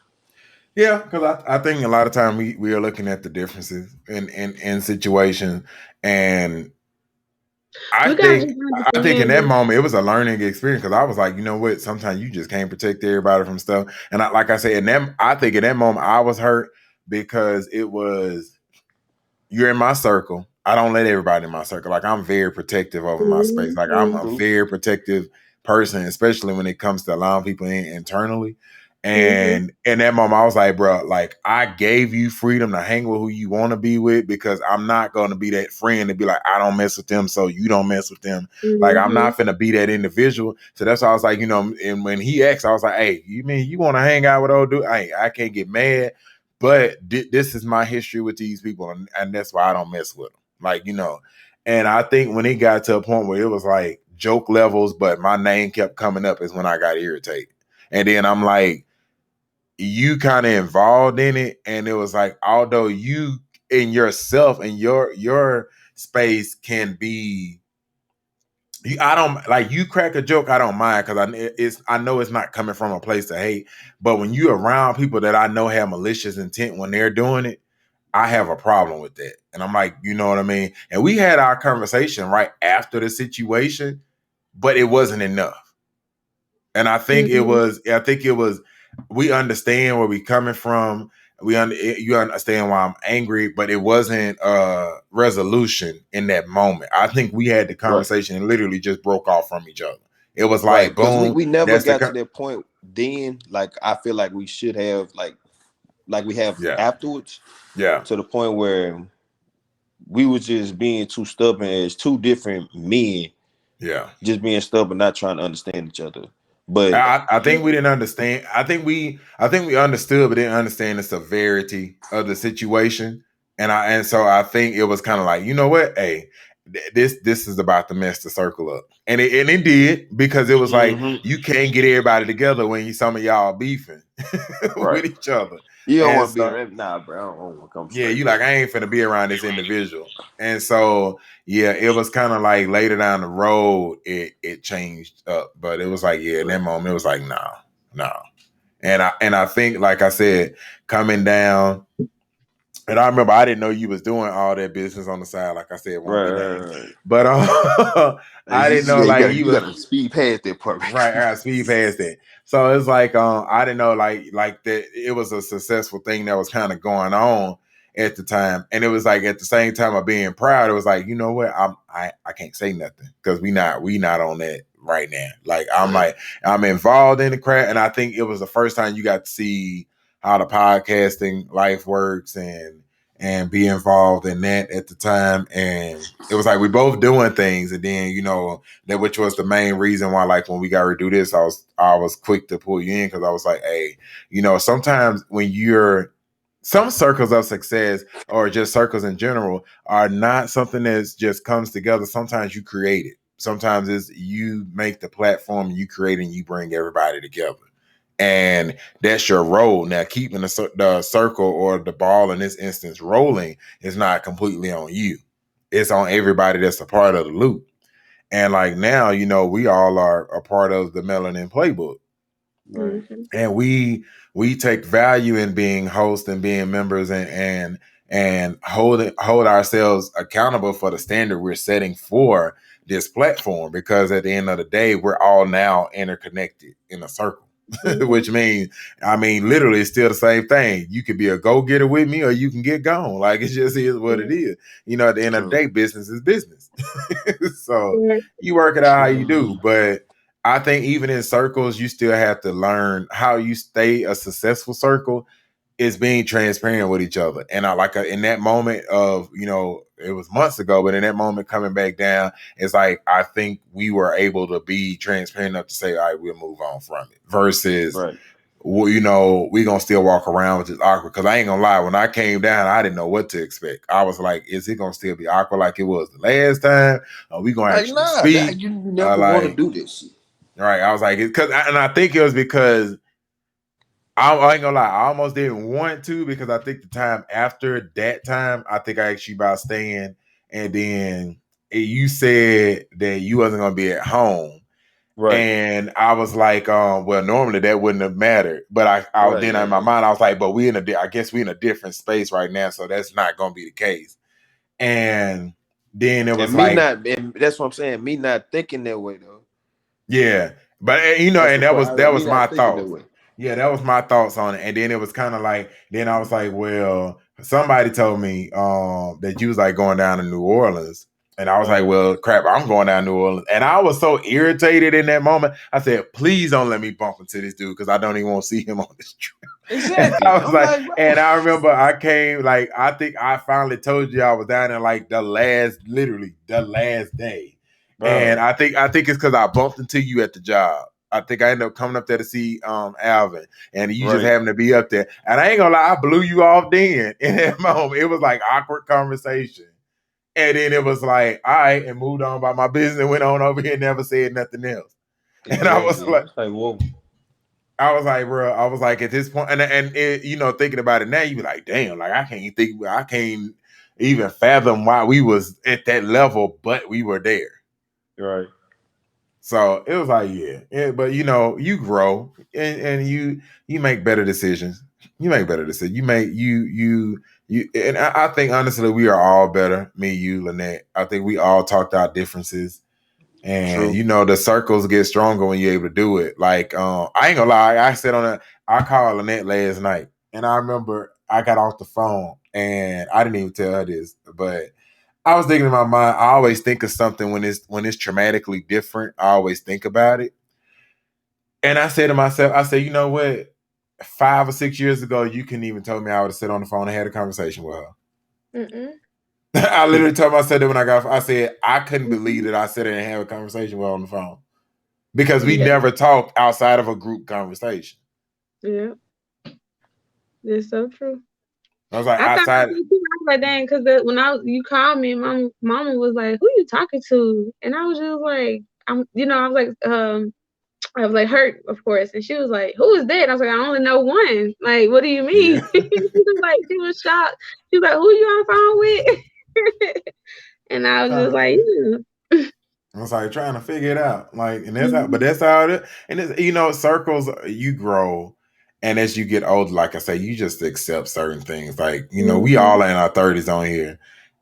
yeah, because I think a lot of time we are looking at the differences in situations, and I You gotta think just I think in understand that that. moment it was a learning experience because I was like, you know what? Sometimes you just can't protect everybody from stuff, and like I said, I think in that moment I was hurt because it was you're in my circle. I don't let everybody in my circle. Like I'm very protective over my space. Like I'm Hmm. a True. very protective person, especially when it comes to allowing people in internally. Hmm. And in that moment, I was like, bro, like I gave you freedom to hang with who you want to be with because I'm not going to be that friend to be like, I don't mess with them, so you don't mess with them. Like I'm Hmm. not finna be that individual. So that's why I was like, and when he asked, I was like, hey, you mean you want to hang out with old dude? I can't get mad. But this is my history with these people, and that's why I don't mess with them. And I think when it got to a point where it was like joke levels, but my name kept coming up, is when I got irritated. And then I'm like, you kind of involved in it, and it was like, although you in yourself and your space can be I don't like you crack a joke. I don't mind because I know it's not coming from a place of hate. But when you around people that I know have malicious intent when they're doing it, I have a problem with that. And I'm like, you know what I mean? And we had our conversation right after the situation, but it wasn't enough. And Hmm. I think it was, we understand where we coming from. You understand why I'm angry, but it wasn't a resolution in that moment. I think we had the Right. conversation and literally just broke off from each other. It was Right. like, Because we, boom, we never that's the, got to that point then. Like I feel like we should have like we have yeah, afterwards, yeah, to the point where we was just being too stubborn as two different men, yeah. just being stubborn, not trying to understand each other. But I think we didn't understand. I think we understood, but didn't understand the severity of the situation. And so I think it was kind of like, you know what, hey. this is about to mess the circle up, and it did, because it was like Mm-hmm. you can't get everybody together when some of y'all beefing Right. with each other, You don't and want to be so around. Nah, bro. I don't want to come yeah, straight you up. like, I ain't finna be around this individual, and so yeah, it was kind of like later down the road it changed up, but it was like, yeah, in that Right. moment it was like, nah, nah, and I think, like I said, coming down. And I remember I didn't know you was doing all that business on the side. Like I said, won't Right. be Right. named, Right. but I didn't know Yeah, like you you was gotta speed past that part. right. I got speed past that, so it's like I didn't know like that it was a successful thing that was kind of going on at the time, and it was like at the same time of being proud, it was like, you know what, I can't say nothing because we not on that right now. Like Right. I'm involved in the craft, and I think it was the first time you got to see how the podcasting life works and be involved in that at the time. And it was like we both doing things, and then that, which was the main reason why, like, when we got to do this, I was quick to pull you in, because I was like, hey, sometimes when you're some circles of success, or just circles in general, are not something that just comes together. Sometimes you create it. Sometimes it's you make the platform, you create, and you bring everybody together. And that's your role. Now, keeping the circle, or the ball in this instance, rolling, is not completely on you. It's on everybody that's a part of the loop. And like now, we all are a part of the Melanin Playbook, Right. Mm-hmm. and we take value in being hosts and being members, and hold ourselves accountable for the standard we're setting for this platform, because at the end of the day, we're all now interconnected in a circle. Mm-hmm. Which means, I mean, literally, it's still the same thing. You could be a go-getter with me, or you can get gone. Like, it just is what it Yeah. is. At the end of the True. day, business is business. So Right. you work it out how True you do. indeed. But I think even in circles, you still have to learn how you stay a successful circle is being transparent with each other. And I like, in that moment of, it was months ago, but in that moment coming back down, it's like, I think we were able to be transparent enough to say, all right, we'll move on from it, versus, Right. well, we gonna still walk around with this awkward. Because I ain't gonna lie, when I came down, I didn't know what to expect. I was like, is it gonna still be awkward like it was the last time? Are we gonna Like, actually nah, speak? you never want to Like, do this shit. right. I was like, because, and I think it was because I ain't gonna lie, I almost didn't want to, because I think the time after that time, I think I asked you about staying, and then you said that you wasn't gonna be at home. Right. And I was like, well, normally that wouldn't have mattered. But I Right. then in Right. my Right. mind, I was like, but I guess we in a different space right now, so that's not gonna be the case. And then it was And me like, not, and that's what I'm saying. Me not thinking that way though. yeah, but That's and the that part. was that Me was my not thinking that thoughts. way. Yeah, that was my thoughts on it. And then it was kind of like, then I was like, well, somebody told me that you was like going down to New Orleans. And I was like, Right. well, crap, I'm going down to New Orleans. And I was so irritated in that moment. I said, please don't let me bump into this dude, because I don't even want to see him on this trip. And Exactly. I was I'm like, like, bro. and I remember I came, like, I think I finally told you I was down there like literally the last day. And Bro. I think it's because I bumped into you at the job. I think I ended up coming up there to see Alvin, and you just Right. happened to be up there. And I ain't gonna lie, I blew you off then in that moment. It was like awkward conversation. And then it was like, all right, and moved on about my business and went on over here and never said nothing else. And Exactly. I was like, whoa. I was like, bro, I was like, at this point, and it, thinking about it now, you be like, damn, like I can't even fathom why we was at that level, but we were there. Right. So it was like, yeah, but you grow, and you make better decisions. You make better decisions. You make you, and I think honestly, we are all better. Me, you, Lanete. I think we all talked out differences. And True. the circles get stronger when you're able to do it. Like, I ain't gonna lie, I said I called Lanete last night, and I remember I got off the phone, and I didn't even tell her this, but I was thinking in my mind, I always think of something when it's traumatically different. I always think about it. And I said to myself, I said, you know what? 5 or 6 years ago, you couldn't even tell me I would have sat on the phone and had a conversation with her. Mm-mm. I literally told myself that when I said I couldn't believe Mm-hmm. that I sat there and have a conversation with her on the phone, because we Yeah. never talked outside of a group conversation. Yeah. It's so true. I was like I thought I outside. was too. I was like, dang, because when you called me, mama was like, "Who you talking to?" And I was just like, I was like hurt, of course, and she was like, "Who is that?" And I was like, "I only know one." Like, what do you mean? Yeah. She was shocked. She was like, "Who you on the phone with?" And I was just Trying like, I was like trying to figure it out. Like, and that's how, but Mhm. that's how it is. And it's, circles, you grow. And as you get older, like I say, you just accept certain things. Like, we Mhm. all in our 30s on here.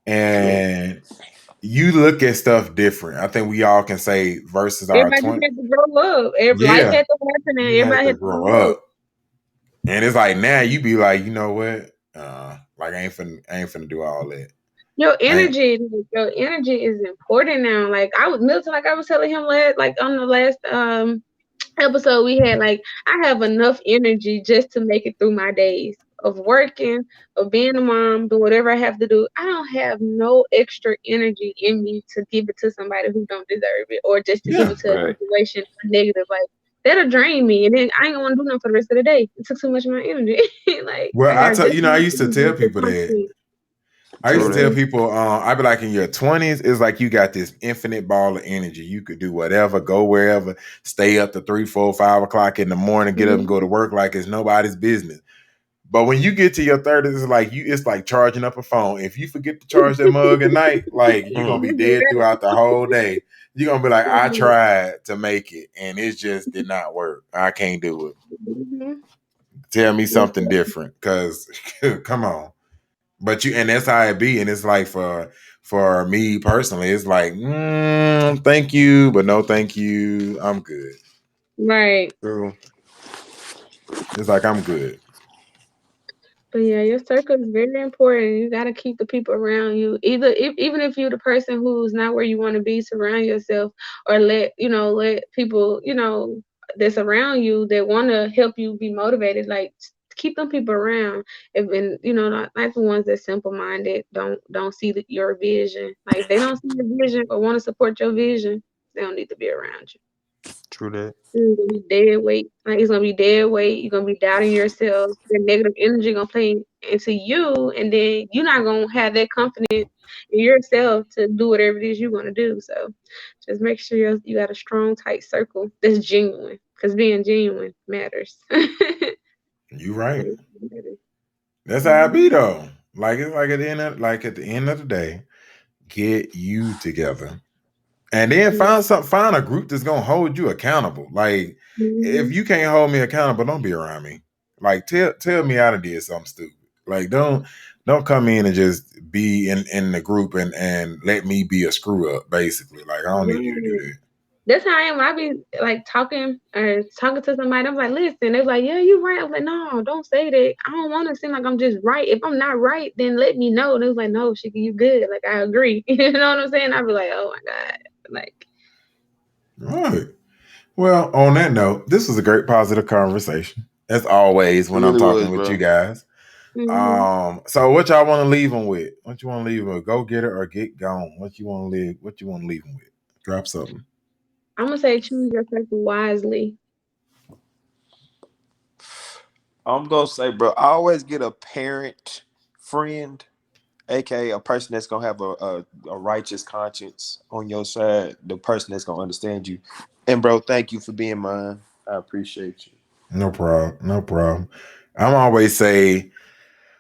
True. And you look at stuff different. I think we all can say versus our Everybody just 20. had to grow up. Life Yeah. had to happen, and You had everybody to had to grow grow up. up. And it's like now you be like, you know what? Like I ain't finna do all that. I ain't, Your energy is important now. Like I was Milton, like I was telling him like on the last episode we had, like I have enough energy just to make it through my days of working, of being a mom, doing whatever I have to do. I don't have no extra energy in me to give it to somebody who don't deserve it, or just to give yeah. it to a Right. situation negative. Like that'll drain me, and then I ain't gonna do nothing for the rest of the day. It took too much of my energy. Like Well, I got just I enough used to tell energy to people that. function. I used True to tell that. Mhm. people, I'd be like, in your 20s, it's like you got this infinite ball of energy. You could do whatever, go wherever, stay up to 3, 4, 5 o'clock in the morning, get up and go to Mhm. work like it's nobody's business. But when you get to your 30s, it's like charging up a phone. If you forget to charge that mug at night, like you're gonna Mm. be dead throughout the whole day. You're gonna be like, I Mhm. tried to make it and it just did not work. I can't do it. Mhm. Tell me something Mhm. different. Cause come on. But and that's how it be. And it's like for me personally, it's like, thank you, but no thank you. I'm good. Right. True. It's like I'm good. But yeah, your circle is very important. You got to keep the people around you. Even if you're the person who's not where you want to be, surround yourself, or let people that's around you that want to help you be motivated. Like keep them people around. If and not the ones that simple minded, don't see your vision. Like if they don't see your vision or want to support your vision, they don't need to be around you. True that. It's gonna be dead weight. Like it's gonna be dead weight. You're gonna be doubting yourself. The negative energy gonna play into you, and then you're not gonna have that confidence in yourself to do whatever it is you want to do. So, just make sure you got a strong, tight circle that's genuine, because being genuine matters. You right. That's how I be Mhm. though. Like it's like at the end of the day, get you together. And then find a group that's gonna hold you accountable. Like if Mhm. you can't hold me accountable, don't be around me. Like tell me I done did something stupid. Like don't come in and just be in the group and let me be a screw up. Basically, like I don't need you to do Right. that. That's how I am when I be like talking to somebody. I'm like, listen. They're like, yeah, you're right. I'm like, no, don't say that. I don't want to seem like I'm just right. If I'm not right, then let me know. They was like, no, Shiki, you good. Like I agree. You know what I'm saying? I'd be like, oh my god, like. All right. Well, on that note, this was a great positive conversation as always It when I'm really talking was, with you bro. guys. Hmm. So what y'all want to leave them with? What you want to leave them with? Go get it or get gone. What you want to live? What you want to leave them with? Drop something. I'm gonna say choose your circle wisely. I'm gonna say, bro, always get a parent friend, aka a person that's gonna have a righteous conscience on your side, the person that's gonna understand you. And bro, thank you for being mine. I appreciate you. No problem. No problem. I'm always say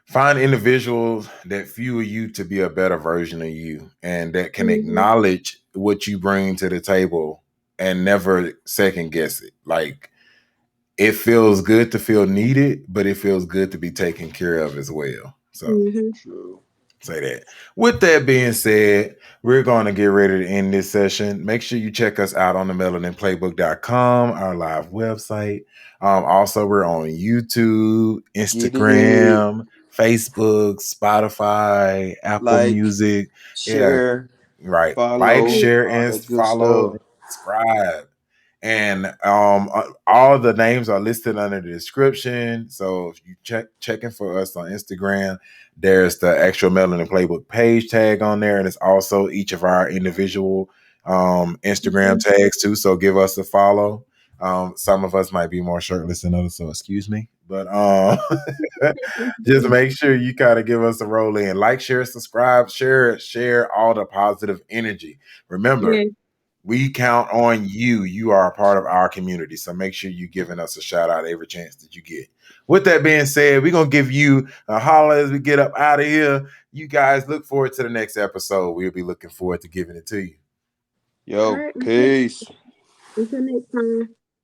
find individuals that fuel you to be a better version of you and that can Hmm. acknowledge what you bring to the table and never second guess it. Like it feels good to feel needed, but it feels good to be taken care of as well. So Hmm. True. say that. With that being said, we're going to get ready to end this session. Make sure you check us out on the melaninplaybook.com, our live website. Also, we're on YouTube, Get it. Instagram, Facebook, Spotify, Apple Like, Music. Yeah, share, right. Like, follow, share, all and that good follow, stuff. and subscribe. And all the names are listed under the description. So if you checking for us on Instagram, there's the actual Melanin Playbook page tag on there, and it's also each of our individual Instagram Hmm. tags too. So give us a follow. Some of us might be more shirtless than others, so excuse me. But just make sure you kind of give us a roll in. Like, share, subscribe, share all the positive energy. Remember, Yes. we count on you. You are a part of our community. So make sure you're giving us a shout out every chance that you get. With that being said, we're going to give you a holler as we get up out of here. You guys look forward to the next episode. We'll be looking forward to giving it to you. All Yo, right. peace. Until next time.